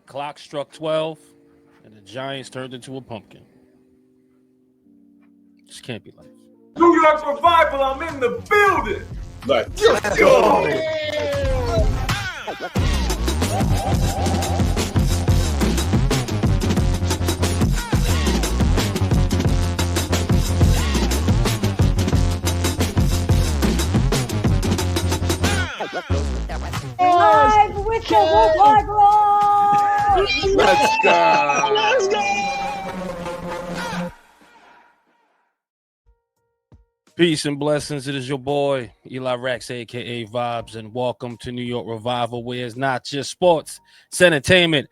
Clock struck 12, and the Giants turned into a pumpkin. This can't be life. New York Revival, I'm in the building. Let's go. Live with the Revival! Let's go. Let's go. Peace and blessings. It is your boy, Eli Racks, a.k.a. Vibes, and welcome to New York Revival, where it's not just sports, it's entertainment.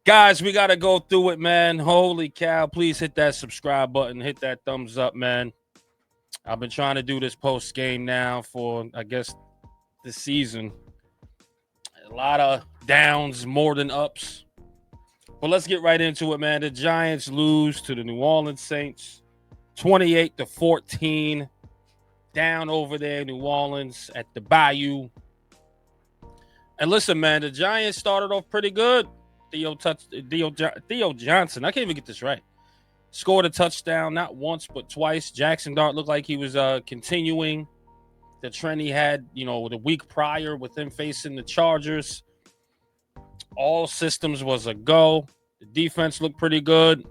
Guys, we got to go through it, man. Holy cow. Please hit that subscribe button. Hit that thumbs up, man. I've been trying to do this post-game now for, I guess, this season. A lot of downs, more than ups. But let's get right into it, man. The Giants lose to the New Orleans Saints, 28-14. Down over there in New Orleans at the Bayou. And listen, man, the Giants started off pretty good. Theo Johnson, I can't even get this right, scored a touchdown, not once, but twice. Jackson Dart looked like he was continuing the trend he had, the week prior with him facing the Chargers. All systems was a go. The defense looked pretty good.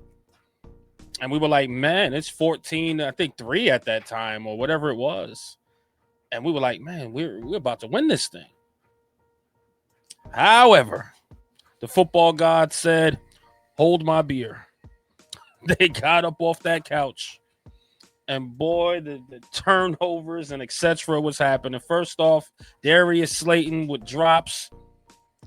And we were like, man, it's 14, I think 3 at that time or whatever it was. And we were like, man, we're about to win this thing. However, the football god said, hold my beer. They got up off that couch. And boy, the turnovers and etc. was happening. First off, Darius Slayton with drops,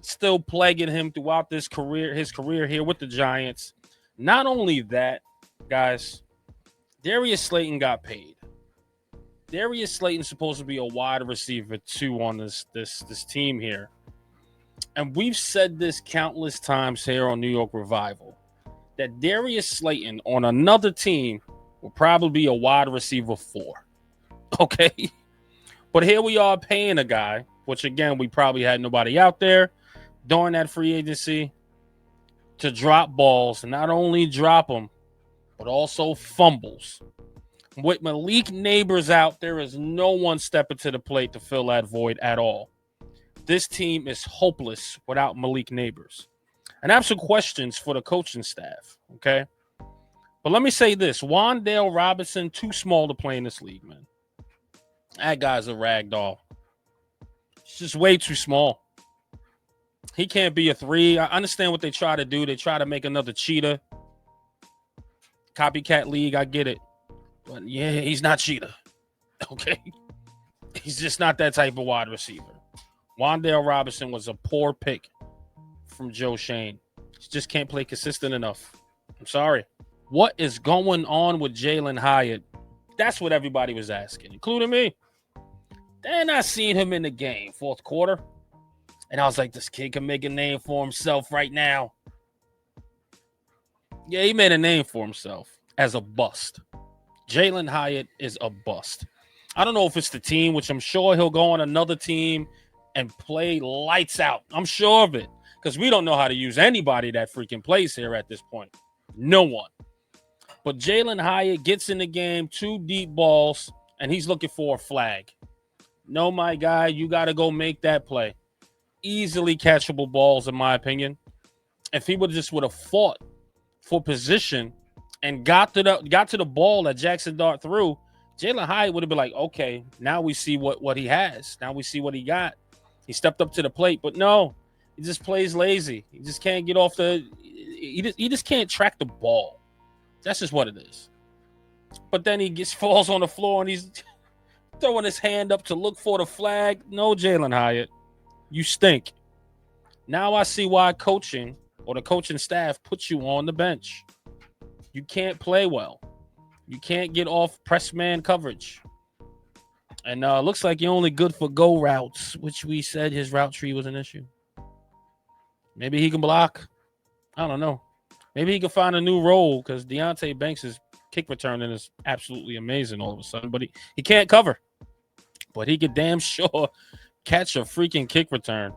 still plaguing him throughout his career here with the Giants. Not only that, guys, Darius Slayton got paid. Darius Slayton's supposed to be a wide receiver too on this team here. And we've said this countless times here on New York Revival, that Darius Slayton on another team will probably be a wide receiver 4. Okay? But here we are paying a guy, which again, we probably had nobody out there during that free agency, to drop balls, and not only drop them, but also fumbles. With Malik Neighbors out, there is no one stepping to the plate to fill that void at all. This team is hopeless without Malik Neighbors. And I have some questions for the coaching staff, okay? But let me say this. Wan'Dale Robinson, too small to play in this league, man. That guy's a rag doll. He's just way too small. He can't be a 3. I understand what they try to do. They try to make another Cheetah. Copycat league, I get it. But yeah, he's not Cheetah. Okay? He's just not that type of wide receiver. Wan'Dale Robinson was a poor pick from Joe Shane. He just can't play consistent enough. I'm sorry. What is going on with Jalen Hyatt? That's what everybody was asking, including me. Then I seen him in the game, fourth quarter. And I was like, this kid can make a name for himself right now. Yeah, he made a name for himself as a bust. Jalen Hyatt is a bust. I don't know if it's the team, which I'm sure he'll go on another team and play lights out. I'm sure of it, because we don't know how to use anybody that freaking plays here at this point. No one. But Jalen Hyatt gets in the game, 2 deep balls, and he's looking for a flag. No, my guy, you got to go make that play. Easily catchable balls, in my opinion. If he would have fought for position and got to the ball that Jackson Dart threw, Jalen Hyatt would have been like, okay, now we see what he has. Now we see what he got. He stepped up to the plate, but no, he just plays lazy. He just can't get off he just can't track the ball. That's just what it is. But then he falls on the floor and he's throwing his hand up to look for the flag. No, Jalen Hyatt, you stink. Now I see why coaching or the coaching staff puts you on the bench. You can't play well. You can't get off press man coverage. And looks like you're only good for go routes, which we said his route tree was an issue. Maybe he can block. I don't know. Maybe he can find a new role, because Deontay Banks' kick returning is absolutely amazing all of a sudden. But he can't cover. But he could damn sure catch a freaking kick return.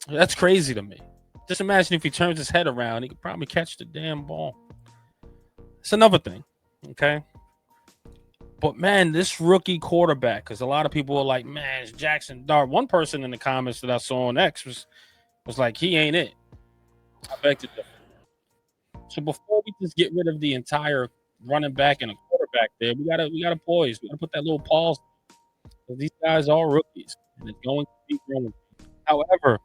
That's crazy to me. Just imagine if he turns his head around, he could probably catch the damn ball. It's another thing, okay? But man, this rookie quarterback, because a lot of people are like, man, it's Jackson Dart. One person in the comments that I saw on X was like, he ain't it. I beg to differ. So before we just get rid of the entire running back and a quarterback there, we gotta poise. We gotta put that little pause. These guys are rookies, and it's going to be growing. However,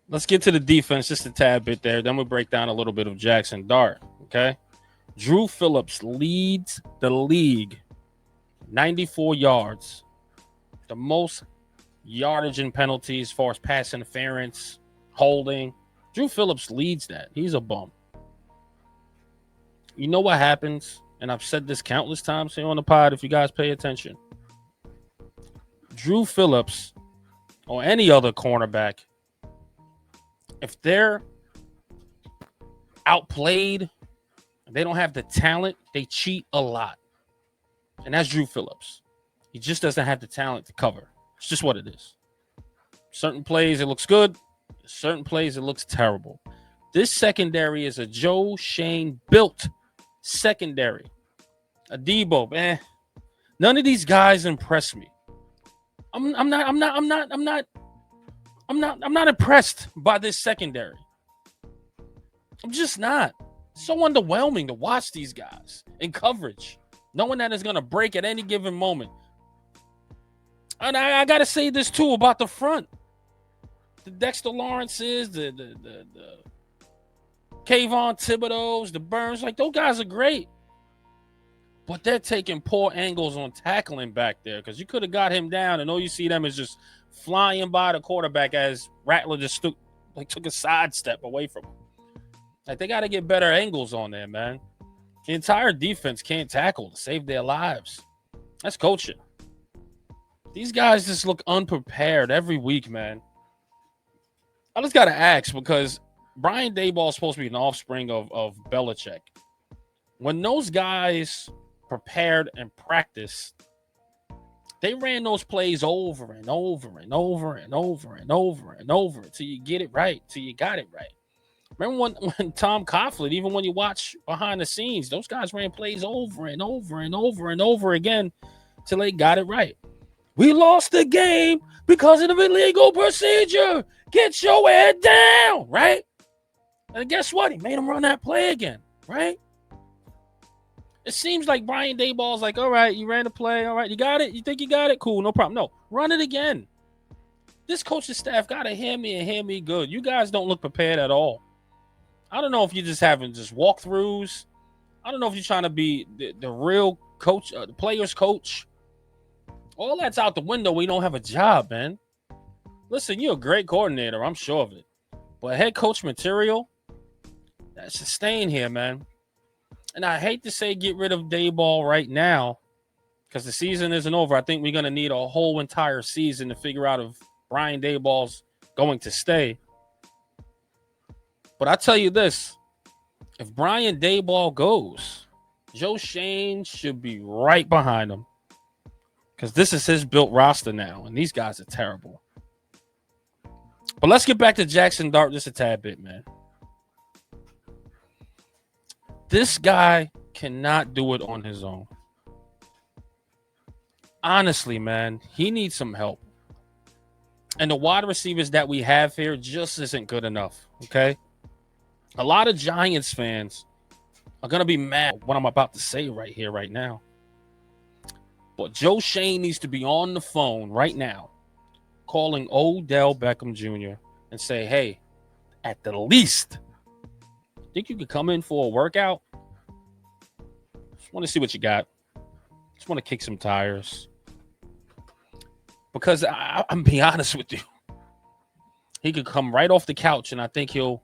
let's get to the defense just a tad bit there. Then we'll break down a little bit of Jackson Dart. Okay. Drew Phillips leads the league 94 yards, the most yardage and penalties as far as pass interference, holding. Drew Phillips leads that. He's a bum. You know what happens? And I've said this countless times here on the pod if you guys pay attention. Drew Phillips or any other cornerback, if they're outplayed, they don't have the talent, they cheat a lot. And that's Drew Phillips. He just doesn't have the talent to cover. It's just what it is. Certain plays, it looks good. Certain plays, it looks terrible. This secondary is a Joe Shane built secondary. A Debo, man. None of these guys impress me. I'm not impressed by this secondary. I'm just not. It's so underwhelming to watch these guys in coverage, knowing that it's going to break at any given moment. And I got to say this too about the front. The Dexter Lawrences, the Kayvon Thibodeaux, the Burns, like those guys are great. But they're taking poor angles on tackling back there because you could have got him down, and all you see them is just flying by the quarterback as Rattler just took a sidestep away from him. Like they got to get better angles on there, man. The entire defense can't tackle to save their lives. That's coaching. These guys just look unprepared every week, man. I just got to ask because Brian Daboll is supposed to be an offspring of Belichick. When those guys prepared and practiced, they ran those plays over and over and over and over and over and over until you get it right, till you got it right. Remember when Tom Coughlin, even when you watch behind the scenes, those guys ran plays over and over and over and over again till they got it right. We lost the game because of the illegal procedure. Get your head down, right? And guess what? He made him run that play again, right? It seems like Brian Daboll's like, all right, you ran the play. All right, you got it? You think you got it? Cool, no problem. No, run it again. This coaching staff got to hear me and hear me good. You guys don't look prepared at all. I don't know if you're just having just walkthroughs. I don't know if you're trying to be the real coach, the player's coach. All that's out the window. We don't have a job, man. Listen, you're a great coordinator. I'm sure of it. But head coach material, that's just staying here, man. And I hate to say get rid of Daboll right now because the season isn't over. I think we're going to need a whole entire season to figure out if Brian Daboll's going to stay. But I tell you this, if Brian Daboll goes, Joe Shane should be right behind him because this is his built roster now, and these guys are terrible. But let's get back to Jackson Dart just a tad bit, man. This guy cannot do it on his own. Honestly, man, he needs some help. And the wide receivers that we have here just isn't good enough, okay? A lot of Giants fans are going to be mad at what I'm about to say right here, right now. But Joe Shane needs to be on the phone right now calling Odell Beckham Jr. and say, hey, at the least, think you could come in for a workout? Just want to see what you got. Just want to kick some tires. Because I'm being honest with you. He could come right off the couch, and I think he'll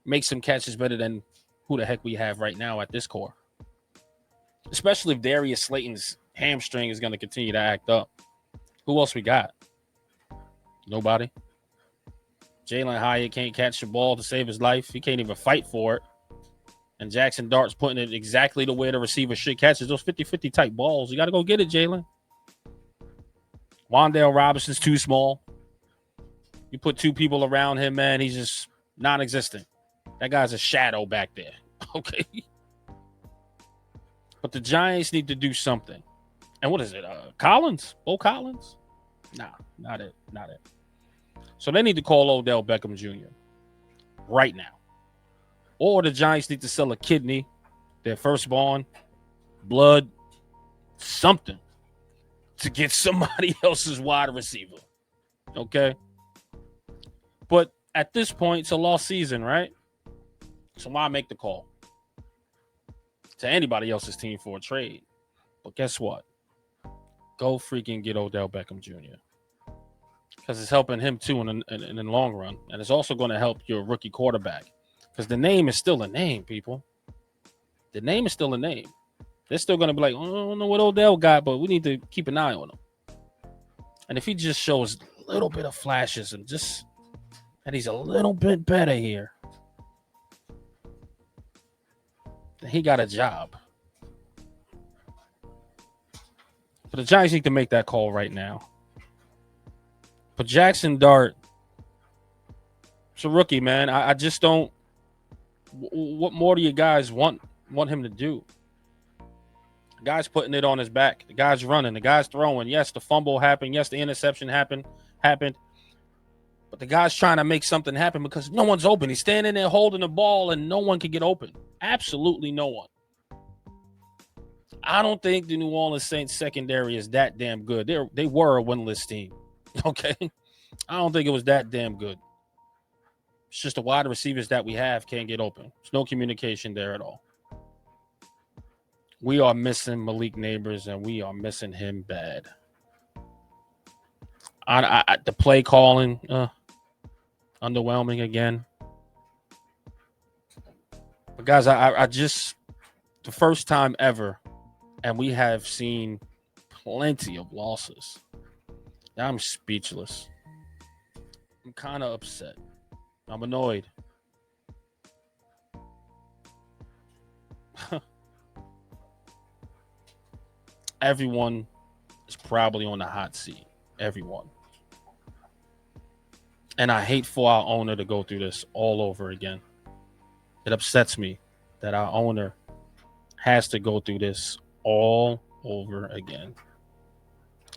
make some catches better than who the heck we have right now at this core. Especially if Darius Slayton's hamstring is going to continue to act up. Who else we got? Nobody. Jalen Hyatt can't catch the ball to save his life. He can't even fight for it. And Jackson Dart's putting it exactly the way the receiver should catch it. Those 50-50 type balls. You got to go get it, Jalen. Wan'Dale Robinson's too small. You put two people around him, man, he's just non-existent. That guy's a shadow back there. Okay. But the Giants need to do something. And what is it? Collins? Bo Collins? Nah, not it. Not it. So they need to call Odell Beckham Jr. right now. Or the Giants need to sell a kidney, their firstborn, blood, something to get somebody else's wide receiver. Okay? But at this point, it's a lost season, right? So why make the call to anybody else's team for a trade? But guess what? Go freaking get Odell Beckham Jr. Because it's helping him too in the long run. And it's also going to help your rookie quarterback. Because the name is still a name, people. The name is still a name. They're still going to be like, oh, I don't know what Odell got, but we need to keep an eye on him. And if he just shows a little bit of flashes and just that he's a little bit better here, then he got a job. But the Giants need to make that call right now. But Jackson Dart, it's a rookie, man. I just don't. What more do you guys want him to do? The guy's putting it on his back. The guy's running. The guy's throwing. Yes, the fumble happened. Yes, the interception happened. But the guy's trying to make something happen because no one's open. He's standing there holding the ball and no one can get open. Absolutely no one. I don't think the New Orleans Saints secondary is that damn good. They were a winless team. Okay? I don't think it was that damn good. It's just the wide receivers that we have can't get open. There's no communication there at all. We are missing Malik Neighbors, and we are missing him bad. The play calling, underwhelming again. But guys, I just, the first time ever, and we have seen plenty of losses. I'm speechless. I'm kind of upset. I'm annoyed. Everyone is probably on the hot seat. Everyone. And I hate for our owner to go through this all over again. It upsets me that our owner has to go through this all over again.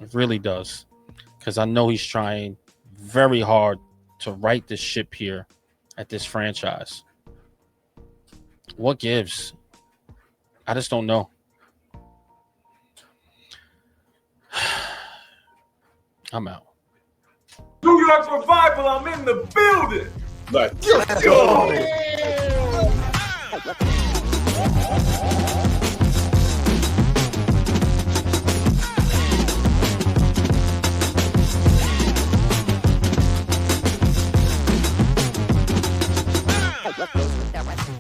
It really does. Because I know he's trying very hard to right this ship here at this franchise. What gives? I just don't know. I'm out. New York Revival, I'm in the building. Let's go.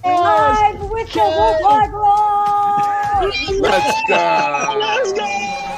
Live with the Revival. Let's go.